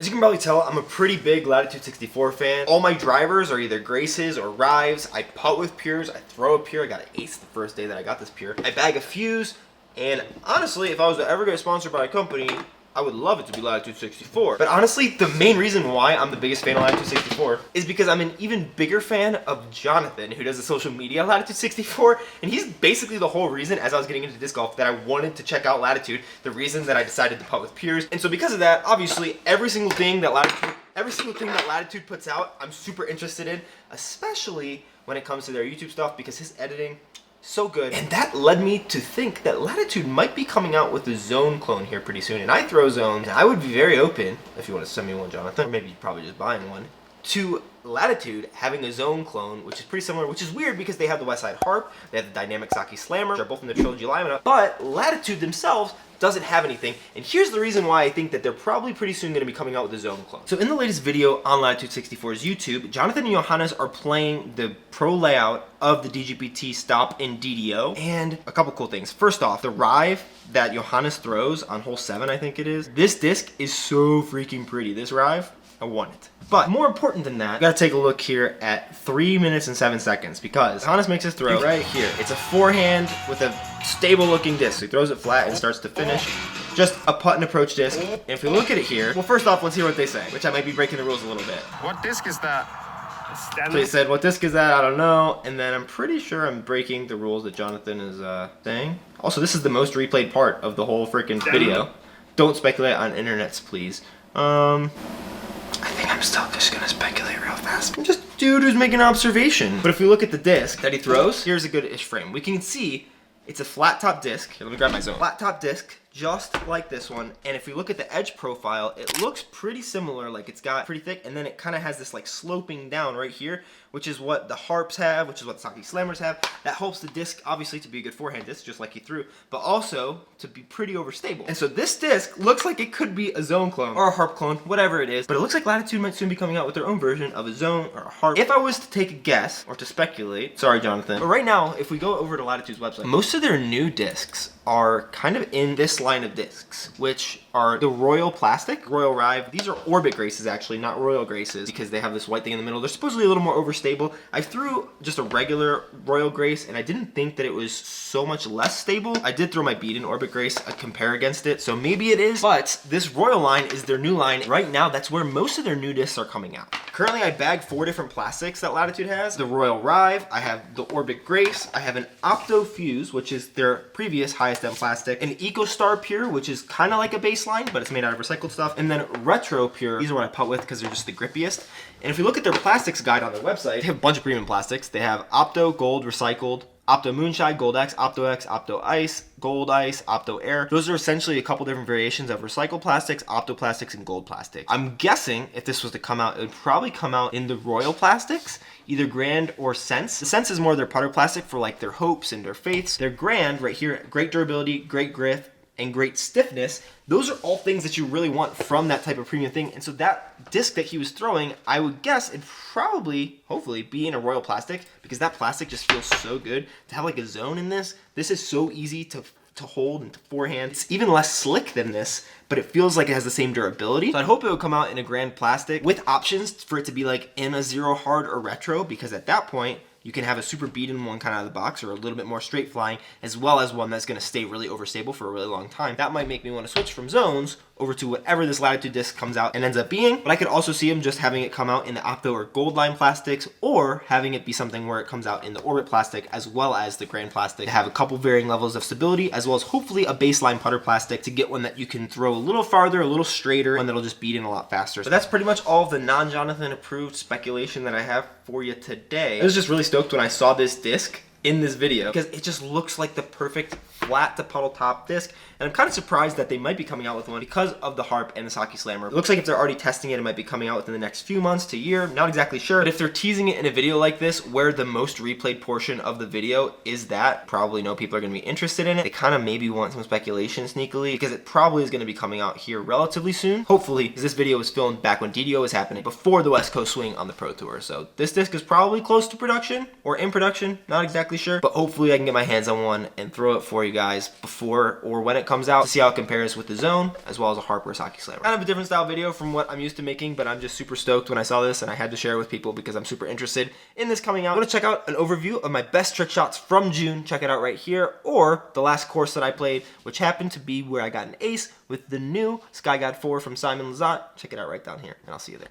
As you can probably tell, I'm a pretty big Latitude 64 fan. All my drivers are either Graces or Rives. I putt with Pures, I throw a Pure. I got an ace the first day that I got this Pure. I bag a Fuse, and honestly, if I was to ever get sponsored by a company, I would love it to be Latitude 64. But honestly, the main reason why I'm the biggest fan of Latitude 64 is because I'm an even bigger fan of Jonathan, who does the social media Latitude 64. And he's basically the whole reason, as I was getting into disc golf, that I wanted to check out Latitude, the reason that I decided to putt with Pures. And so because of that, obviously, every single thing that Latitude puts out, I'm super interested in, especially when it comes to their YouTube stuff, because his editing, so good. And that led me to think that Latitude might be coming out with a Zone clone here pretty soon. And I throw zones, and I would be very open, if you want to send me one, Jonathan, or maybe probably just buying one, to Latitude having a Zone clone, which is pretty similar, which is weird because they have the West Side Harp, they have the Dynamic Saki Slammer, which are both in the Trilogy lineup, but Latitude themselves doesn't have anything. And here's the reason why I think that they're probably pretty soon going to be coming out with a Zone clone. So in the latest video on Latitude 64's YouTube, Jonathan and Johannes are playing the pro layout of the DGPT stop in DDO, and a couple cool things. First off, the Rive that Johannes throws on hole 7, I think it is, this disc is so freaking pretty. This Rive, I want it. But more important than that, you gotta take a look here at 3 minutes and 7 seconds, because Johannes makes his throw right here. It's a forehand with a stable looking disc. So he throws it flat and starts to finish. Just a putt and approach disc. And if we look at it here, well, first off, let's hear what they say, which I might be breaking the rules a little bit. What disc is that? So he said, what disc is that? I don't know. And then I'm pretty sure I'm breaking the rules that Jonathan is saying. Also, this is the most replayed part of the whole freaking video. Don't speculate on internets, please. I think I'm still just gonna speculate real fast. I'm just a dude who's making an observation. But if we look at the disc that he throws, here's a good-ish frame. We can see it's a flat top disc. Here, let me grab my zone. Flat top disc, just like this one. And if we look at the edge profile, it looks pretty similar. Like it's got pretty thick, and then it kind of has this like sloping down right here, which is what the harps have, which is what the Saki Slammers have. That helps the disc obviously to be a good forehand disc, just like he threw, but also to be pretty overstable. And so this disc looks like it could be a Zone clone or a harp clone, whatever it is. But it looks like Latitude might soon be coming out with their own version of a Zone or a harp. If I was to take a guess or to speculate, sorry Jonathan, but right now, if we go over to Latitude's website, most of their new discs are kind of in this line of discs, which are the Royal Plastic, Royal Rive. These are Orbit Graces actually, not Royal Graces, because they have this white thing in the middle. They're supposedly a little more overstable. I threw just a regular Royal Grace, and I didn't think that it was so much less stable. I did throw my bead in Orbit Grace, I compare against it, so maybe it is, but this Royal line is their new line. Right now, that's where most of their new discs are coming out. Currently, I bagged 4 different plastics that Latitude has. The Royal Rive, I have the Orbit Grace, I have an Opto Fuse, which is their previous highest end plastic, an EcoStar Pure, which is kind of like a baseline, but it's made out of recycled stuff, and then Retro Pure. These are what I putt with because they're just the grippiest. And if we look at their plastics guide on their website, they have a bunch of premium plastics. They have Opto, Gold, Recycled, Opto Moonshine, Gold X, Opto Ice, Gold Ice, Opto Air. Those are essentially a couple different variations of recycled plastics, Opto plastics, and gold plastic. I'm guessing if this was to come out, it would probably come out in the Royal Plastics, either Grand or Sense. The Sense is more their putter plastic for like their hopes and their faiths. Their Grand right here, great durability, great grip, and great stiffness. Those are all things that you really want from that type of premium thing. And so that disc that he was throwing, I would guess it'd probably, hopefully, be in a Royal Plastic, because that plastic just feels so good. To have like a Zone in this, this is so easy to hold and to forehand. It's even less slick than this, but it feels like it has the same durability. So I'd hope it would come out in a Grand Plastic with options for it to be like in a Zero Hard or Retro, because at that point, you can have a super beaten one kind of out of the box, or a little bit more straight flying, as well as one that's going to stay really overstable for a really long time. That might make me want to switch from Zones over to whatever this Latitude disc comes out and ends up being. But I could also see them just having it come out in the Opto or Gold line plastics, or having it be something where it comes out in the Orbit plastic as well as the Grand Plastic to have a couple varying levels of stability, as well as hopefully a baseline putter plastic to get one that you can throw a little farther, a little straighter, one that'll just beat in a lot faster. So that's pretty much all of the non-Jonathan approved speculation that I have for you today. I was just really stoked when I saw this disc in this video, because it just looks like the perfect flat to puddle top disc, and I'm kind of surprised that they might be coming out with one because of the harp and the Saki Slammer. It looks like if they're already testing it, it might be coming out within the next few months to year, not exactly sure, but if they're teasing it in a video like this where the most replayed portion of the video is that, probably know people are going to be interested in it. They kind of maybe want some speculation sneakily, because it probably is going to be coming out here relatively soon, hopefully, because this video was filmed back when DDO was happening, before the West Coast swing on the Pro Tour. So this disc is probably close to production or in production, not exactly sure, but hopefully I can get my hands on one and throw it for you you guys before or when it comes out to see how it compares with the Zone as well as a harp or a Saki Slammer. Kind of a different style video from what I'm used to making, but I'm just super stoked when I saw this and I had to share it with people because I'm super interested in this coming out. I'm gonna check out an overview of my best trick shots from June. Check it out right here, or the last course that I played, which happened to be where I got an ace with the new Sky God 4 from Simon Lizotte. Check it out right down here, and I'll see you there.